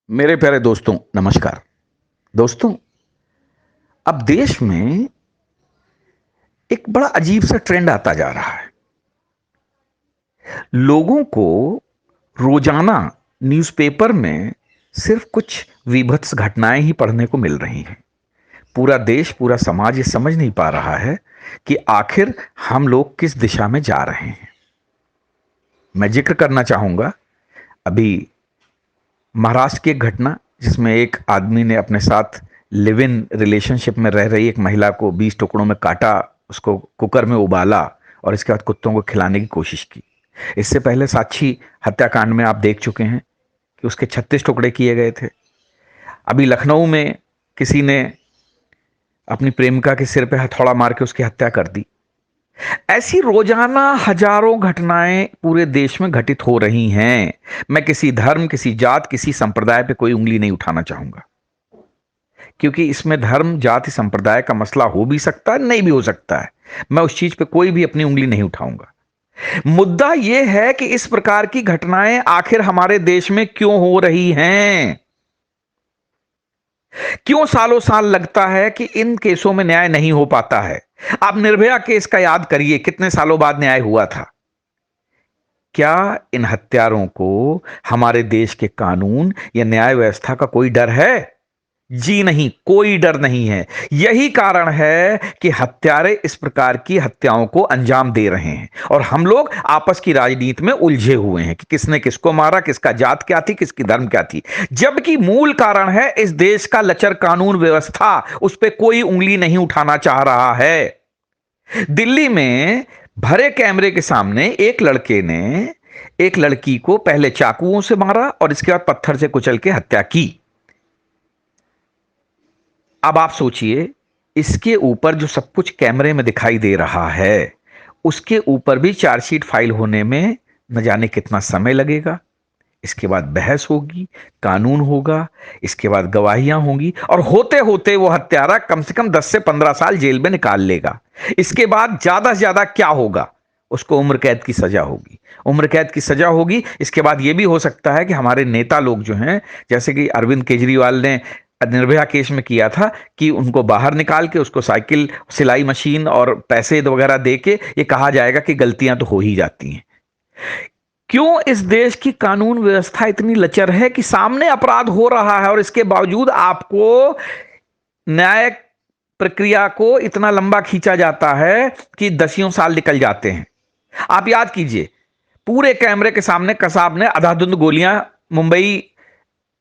मेरे प्यारे दोस्तों, नमस्कार। दोस्तों, अब देश में एक बड़ा अजीब सा ट्रेंड आता जा रहा है। लोगों को रोजाना न्यूज़पेपर में सिर्फ कुछ वीभत्स घटनाएं ही पढ़ने को मिल रही हैं। पूरा देश, पूरा समाज ये समझ नहीं पा रहा है कि आखिर हम लोग किस दिशा में जा रहे हैं। मैं जिक्र करना चाहूंगा अभी महाराष्ट्र की एक घटना, जिसमें एक आदमी ने अपने साथ लिव इन रिलेशनशिप में रह रही एक महिला को 20 टुकड़ों में काटा, उसको कुकर में उबाला और इसके बाद कुत्तों को खिलाने की कोशिश की। इससे पहले साक्षी हत्याकांड में आप देख चुके हैं कि उसके 36 टुकड़े किए गए थे। अभी लखनऊ में किसी ने अपनी प्रेमिका के सिर पे हथौड़ा मार के उसकी हत्या कर दी। ऐसी रोजाना हजारों घटनाएं पूरे देश में घटित हो रही हैं। मैं किसी धर्म, किसी जात, किसी संप्रदाय पे कोई उंगली नहीं उठाना चाहूंगा, क्योंकि इसमें धर्म, जाति, संप्रदाय का मसला हो भी सकता है, नहीं भी हो सकता है। मैं उस चीज पे कोई भी अपनी उंगली नहीं उठाऊंगा। मुद्दा यह है कि इस प्रकार की घटनाएं आखिर हमारे देश में क्यों हो रही हैं। क्यों सालों साल लगता है कि इन केसों में न्याय नहीं हो पाता है। आप निर्भया केस का याद करिए, कितने सालों बाद न्याय हुआ था। क्या इन हत्यारों को हमारे देश के कानून या न्याय व्यवस्था का कोई डर है? जी नहीं, कोई डर नहीं है। यही कारण है कि हत्यारे इस प्रकार की हत्याओं को अंजाम दे रहे हैं और हम लोग आपस की राजनीति में उलझे हुए हैं कि किसने किसको मारा, किसका जात क्या थी, किसकी धर्म क्या थी। जबकि मूल कारण है इस देश का लचर कानून व्यवस्था। उस पर कोई उंगली नहीं उठाना चाह रहा है। दिल्ली में भरे कैमरे के सामने एक लड़के ने एक लड़की को पहले चाकुओं से मारा और इसके बाद पत्थर से कुचल के हत्या की। अब आप सोचिए, इसके ऊपर जो सब कुछ कैमरे में दिखाई दे रहा है, उसके ऊपर भी चार्जशीट फाइल होने में न जाने कितना समय लगेगा। इसके बाद बहस होगी, कानून होगा, इसके बाद गवाहियां होंगी और होते होते वो हत्यारा कम से कम 10 से 15 साल जेल में निकाल लेगा। इसके बाद ज्यादा से ज्यादा क्या होगा? उसको उम्र कैद की सजा होगी। उम्र कैद की सजा होगी। इसके बाद यह भी हो सकता है कि हमारे नेता लोग जो हैं, जैसे कि अरविंद केजरीवाल ने निर्भया केस में किया था, कि उनको बाहर निकाल के उसको साइकिल, सिलाई मशीन और पैसे वगैरह दे के ये कहा जाएगा कि गलतियां तो हो ही जाती हैं। क्यों इस देश की कानून व्यवस्था इतनी लचर है कि सामने अपराध हो रहा है और इसके बावजूद आपको न्यायिक प्रक्रिया को इतना लंबा खींचा जाता है कि दसियों साल निकल जाते हैं। आप याद कीजिए, पूरे कैमरे के सामने कसाब ने अंधाधुंध गोलियां मुंबई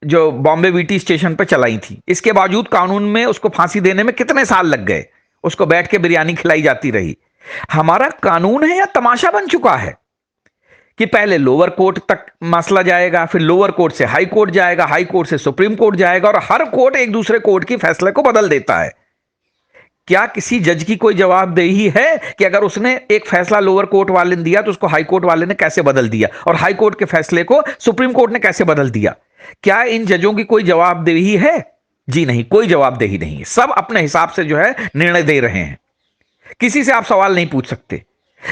जो बॉम्बे वीटी स्टेशन पर चलाई थी। इसके बावजूद कानून में उसको फांसी देने में कितने साल लग गए। उसको बैठ के बिरयानी खिलाई जाती रही। हमारा कानून है या तमाशा बन चुका है कि पहले लोअर कोर्ट तक मसला जाएगा, फिर लोअर कोर्ट से हाई कोर्ट जाएगा, हाई कोर्ट से सुप्रीम कोर्ट जाएगा और हर कोर्ट एक दूसरे कोर्ट की फैसले को बदल देता है। क्या किसी जज की कोई जवाबदेही है कि अगर उसने एक फैसला लोअर कोर्ट वाले ने दिया तो उसको हाई कोर्ट वाले ने कैसे बदल दिया, और हाई कोर्ट के फैसले को सुप्रीम कोर्ट ने कैसे बदल दिया? क्या इन जजों की कोई जवाबदेही है? जी नहीं, कोई जवाबदेही नहीं है। सब अपने हिसाब से जो है निर्णय दे रहे हैं। किसी से आप सवाल नहीं पूछ सकते।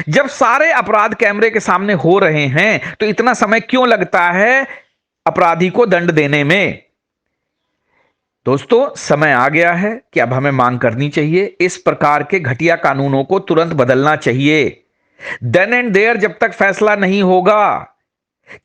जब सारे अपराध कैमरे के सामने हो रहे हैं तो इतना समय क्यों लगता है अपराधी को दंड देने में? दोस्तों, समय आ गया है कि अब हमें मांग करनी चाहिए, इस प्रकार के घटिया कानूनों को तुरंत बदलना चाहिए। देन एंड देयर जब तक फैसला नहीं होगा।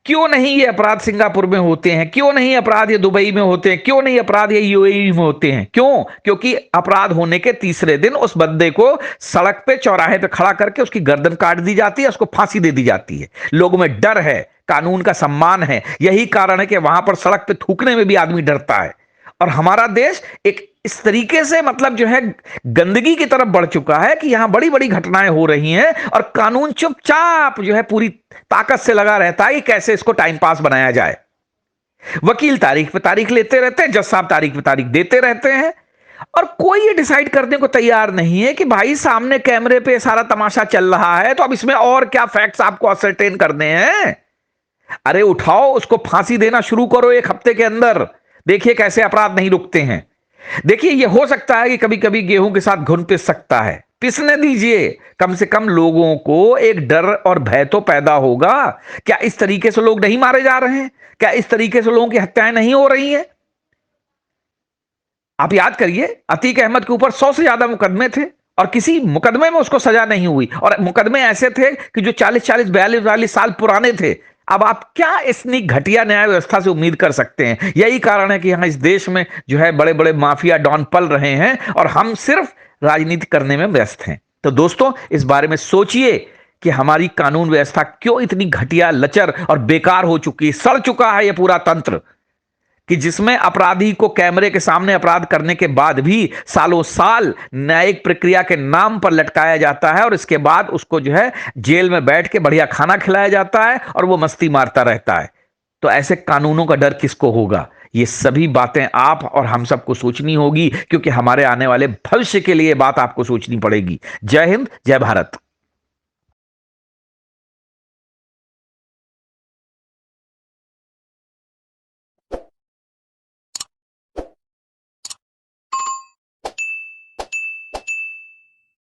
क्यों नहीं ये अपराध सिंगापुर में होते हैं? क्यों नहीं अपराध ये दुबई में होते हैं? क्यों नहीं अपराध ये यूएई में होते हैं? क्यों? क्योंकि अपराध होने के तीसरे दिन उस बंदे को सड़क पे, चौराहे पे खड़ा करके उसकी गर्दन काट दी जाती है, उसको फांसी दे दी जाती है। लोगों में डर है, कानून का सम्मान है। यही कारण है कि वहां पर सड़क पे थूकने में भी आदमी डरता है। और हमारा देश एक इस तरीके से मतलब जो है गंदगी की तरफ बढ़ चुका है कि यहां बड़ी बड़ी घटनाएं हो रही हैं और कानून चुपचाप जो है पूरी ताकत से लगा रहता है कि कैसे इसको टाइम पास बनाया जाए। वकील तारीख पे तारीख लेते रहते हैं, जज साहब तारीख पे तारीख देते रहते हैं और कोई ये डिसाइड करने को तैयार नहीं है कि भाई सामने कैमरे पे सारा तमाशा चल रहा है, तो अब इसमें और क्या फैक्ट्स आपको असरटेन करने हैं। अरे उठाओ, उसको फांसी देना शुरू करो 1 हफ्ते के अंदर। देखिए कैसे अपराध नहीं रुकते हैं। देखिए, यह हो सकता है कि कभी कभी गेहूं के साथ घुन पिस सकता है, पिसने दीजिए। कम से कम लोगों को एक डर और भय तो पैदा होगा। क्या इस तरीके से लोग नहीं मारे जा रहे हैं? क्या इस तरीके से लोगों की हत्याएं नहीं हो रही हैं? आप याद करिए, अतीक अहमद के ऊपर 100 से ज्यादा मुकदमे थे और किसी मुकदमे में उसको सजा नहीं हुई, और मुकदमे ऐसे थे कि जो 40-40, 42-42 साल पुराने थे। अब आप क्या इतनी घटिया न्याय व्यवस्था से उम्मीद कर सकते हैं? यही कारण है कि यहां इस देश में जो है बड़े बड़े माफिया डॉन पल रहे हैं और हम सिर्फ राजनीति करने में व्यस्त हैं। तो दोस्तों, इस बारे में सोचिए कि हमारी कानून व्यवस्था क्यों इतनी घटिया, लचर और बेकार हो चुकी है। सड़ चुका है यह पूरा तंत्र, कि जिसमें अपराधी को कैमरे के सामने अपराध करने के बाद भी सालों साल न्यायिक प्रक्रिया के नाम पर लटकाया जाता है और इसके बाद उसको जो है जेल में बैठ के बढ़िया खाना खिलाया जाता है और वो मस्ती मारता रहता है। तो ऐसे कानूनों का डर किसको होगा? ये सभी बातें आप और हम सबको सोचनी होगी, क्योंकि हमारे आने वाले भविष्य के लिए बात आपको सोचनी पड़ेगी। जय हिंद, जय भारत।